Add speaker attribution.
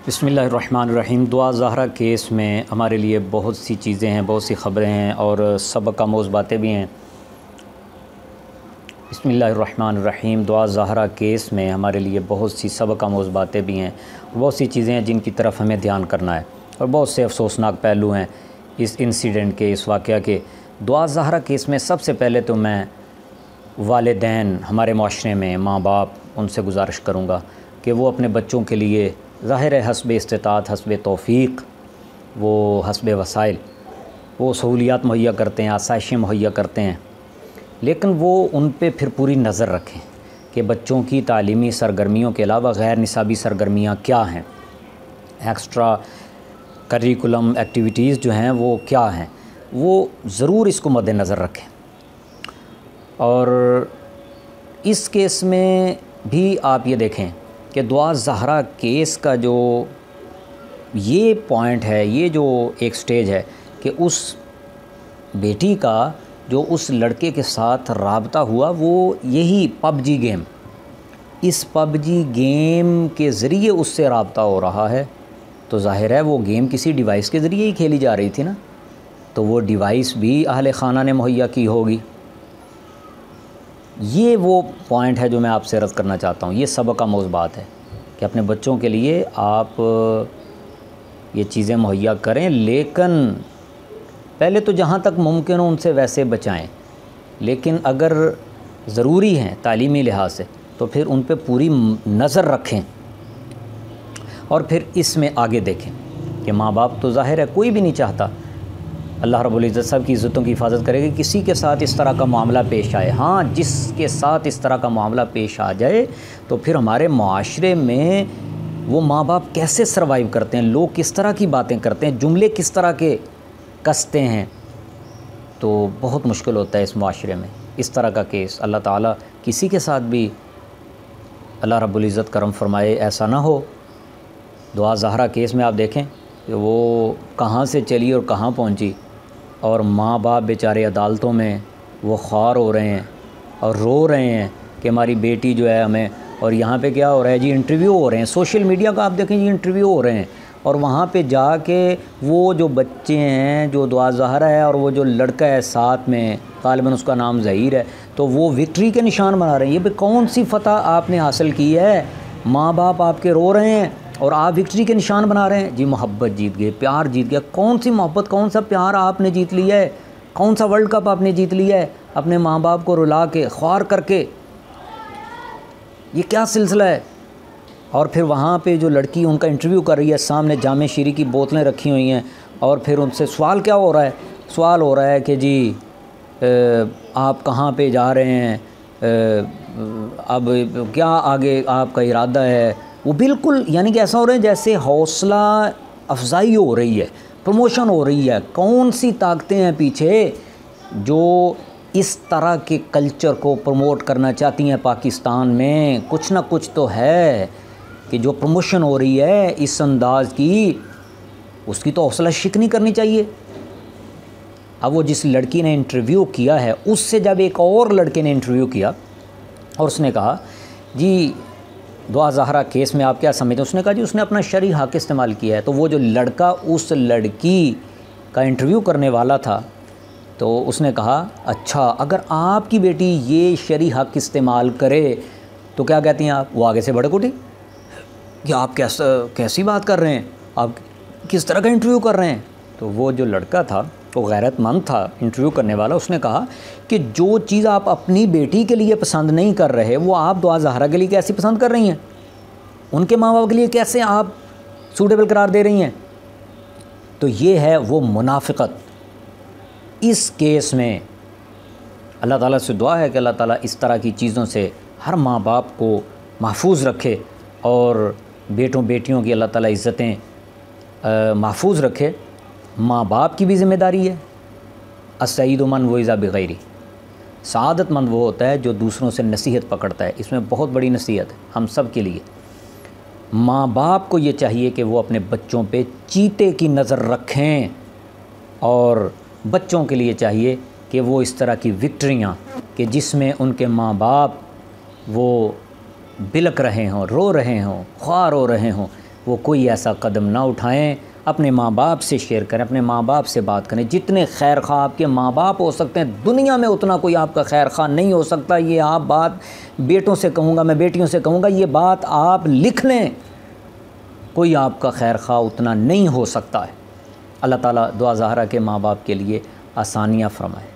Speaker 1: बिस्मिल्लाहिर्रहमानिर्रहीम। दुआ ज़हरा केस में हमारे लिए बहुत सी चीज़ें हैं, बहुत सी ख़बरें हैं और सबक आमोज़ बातें भी हैं। बिस्मिल्लाहिर्रहमानिर्रहीम। दुआ ज़हरा केस में हमारे लिए बहुत सी सबक आमोज़ बातें भी हैं, बहुत सी चीज़ें हैं जिनकी तरफ हमें ध्यान करना है और बहुत से अफसोसनाक पहलू हैं इस इंसिडेंट के, इस वाक़या के। दुआ ज़हरा केस में सबसे पहले तो मैं वालिदैन, हमारे माशरे में माँ बाप, उनसे गुजारिश करूँगा कि वो अपने बच्चों के लिए ज़ाहिर है हस्ब इस्तिताअत, हस्ब तौफ़ीक़, वो हस्ब वसाइल वो सहूलियात मुहैया करते हैं, आसाइशें मुहैया करते हैं, लेकिन वो उन पे फिर पूरी नज़र रखें कि बच्चों की तालीमी सरगर्मियों के अलावा गैर निसाबी सरगर्मियाँ क्या हैं, एक्स्ट्रा करिकुलम एक्टिविटीज़ जो हैं वो क्या हैं, वो ज़रूर इसको मद्देनज़र रखें। और इस केस में भी आप ये देखें कि दुआ ज़हरा केस का जो ये पॉइंट है, ये जो एक स्टेज है कि उस बेटी का जो उस लड़के के साथ राबता हुआ वो यही पबजी गेम, इस पबजी गेम के ज़रिए उससे राबता हो रहा है, तो ज़ाहिर है वो गेम किसी डिवाइस के ज़रिए ही खेली जा रही थी ना, तो वो डिवाइस भी अहले ख़ाना ने मुहैया की होगी। ये वो पॉइंट है जो मैं आपसे अर्ज़ करना चाहता हूँ। ये सबक आमोज़ बात है कि अपने बच्चों के लिए आप ये चीज़ें मुहैया करें, लेकिन पहले तो जहाँ तक मुमकिन हो उनसे वैसे बचाएं, लेकिन अगर ज़रूरी हैं तालीमी लिहाज से तो फिर उन पे पूरी नज़र रखें और फिर इसमें आगे देखें कि माँ बाप तो ज़ाहिर है कोई भी नहीं चाहता, अल्लाह रब्बुल इज़्ज़त सब की इज़्ज़तों की हिफाजत करेगी, किसी के साथ इस तरह का मामला पेश आए। हाँ, जिसके साथ इस तरह का मामला पेश आ जाए तो फिर हमारे माशरे में वो माँ बाप कैसे सर्वाइव करते हैं, लोग किस तरह की बातें करते हैं, जुमले किस तरह के कसते हैं, तो बहुत मुश्किल होता है इस माशरे में। इस तरह का केस अल्लाह ताला किसी के साथ भी, अल्लाह रब्बुल इज़्ज़त करम फरमाए, ऐसा ना हो। दुआ ज़हरा केस में आप देखें कि वो कहाँ से चली और कहाँ पहुँची, और माँ बाप बेचारे अदालतों में वो ख्वार हो रहे हैं और रो रहे हैं कि हमारी बेटी जो है हमें, और यहाँ पे क्या हो रहा है जी, इंटरव्यू हो रहे हैं, सोशल मीडिया का आप देखें जी, इंटरव्यू हो रहे हैं, और वहाँ पे जाके वो जो बच्चे हैं, जो दुआ ज़हरा है और वो जो लड़का है साथ में, ग़ालिबन उसका नाम ज़हीर है, तो वो विक्ट्री के निशान बना रहे हैं। ये भी कौन सी फ़तह आपने हासिल की है, माँ बाप आपके रो रहे हैं और आप विक्ट्री के निशान बना रहे हैं। जी मोहब्बत जीत गए, प्यार जीत गया। कौन सी मोहब्बत, कौन सा प्यार आपने जीत लिया है, कौन सा वर्ल्ड कप आपने जीत लिया है अपने माँ बाप को रुला के, ख्वार करके, ये क्या सिलसिला है। और फिर वहाँ पे जो लड़की उनका इंटरव्यू कर रही है, सामने जामे शीरी की बोतलें रखी हुई हैं, और फिर उनसे सवाल क्या हो रहा है, सवाल हो रहा है कि जी आप कहाँ पे जा रहे हैं, अब क्या आगे आपका इरादा है। वो बिल्कुल यानी कि ऐसा हो रहा है जैसे हौसला अफजाई हो रही है, प्रमोशन हो रही है। कौन सी ताकतें हैं पीछे जो इस तरह के कल्चर को प्रमोट करना चाहती हैं पाकिस्तान में। कुछ ना कुछ तो है कि जो प्रमोशन हो रही है इस अंदाज़ की, उसकी तो हौसला शिक नहीं करनी चाहिए। अब वो जिस लड़की ने इंटरव्यू किया है, उससे जब एक और लड़के ने इंटरव्यू किया और उसने कहा जी दुआ ज़हरा केस में आप क्या समझते हैं, उसने कहा जी उसने अपना शरई हक़ इस्तेमाल किया है। तो वो जो लड़का उस लड़की का इंटरव्यू करने वाला था, तो उसने कहा अच्छा अगर आपकी बेटी ये शरई हक़ इस्तेमाल करे तो क्या कहती हैं आप। वो आगे से भड़क उठी कि आप कैसी बात कर रहे हैं, आप किस तरह का इंटरव्यू कर रहे हैं। तो वो जो लड़का था, वो गैरतमंद था इंटरव्यू करने वाला, उसने कहा कि जो चीज़ आप अपनी बेटी के लिए पसंद नहीं कर रहे, वो आप दुआ ज़हरा के लिए कैसी पसंद कर रही हैं, उनके माँ बाप के लिए कैसे आप सूटेबल करार दे रही हैं। तो ये है वो मुनाफिकत। इस केस में अल्लाह ताला से दुआ है कि अल्लाह ताला इस तरह की चीज़ों से हर माँ बाप को महफूज रखे और बेटों बेटियों की अल्लाह ताला इज़्ज़तें महफूज रखे। माँ बाप की भी ज़िम्मेदारी है। अस्सईद मन वो इज़ा बिग़ैरी, सआदतमंद वो होता है जो दूसरों से नसीहत पकड़ता है। इसमें बहुत बड़ी नसीहत है हम सब के लिए। माँ बाप को ये चाहिए कि वो अपने बच्चों पे चीते की नज़र रखें, और बच्चों के लिए चाहिए कि वो इस तरह की विक्ट्रियाँ कि जिसमें उनके माँ बाप वो बिलक रहे हों, रो रहे हों, ख्वार हो रहे हों, वो कोई ऐसा कदम ना उठाएं। अपने माँ बाप से शेयर करें, अपने माँ बाप से बात करें। जितने खैर खा आपके माँ बाप हो सकते हैं दुनिया में, उतना कोई आपका खैर खा नहीं हो सकता। ये आप बात बेटों से कहूँगा, मैं बेटियों से कहूँगा, ये बात आप लिख लें, कोई आपका खैर खा उतना नहीं हो सकता है। अल्लाह ताला दुआ ज़हरा के माँ बाप के लिए आसानियाँ फरमाए।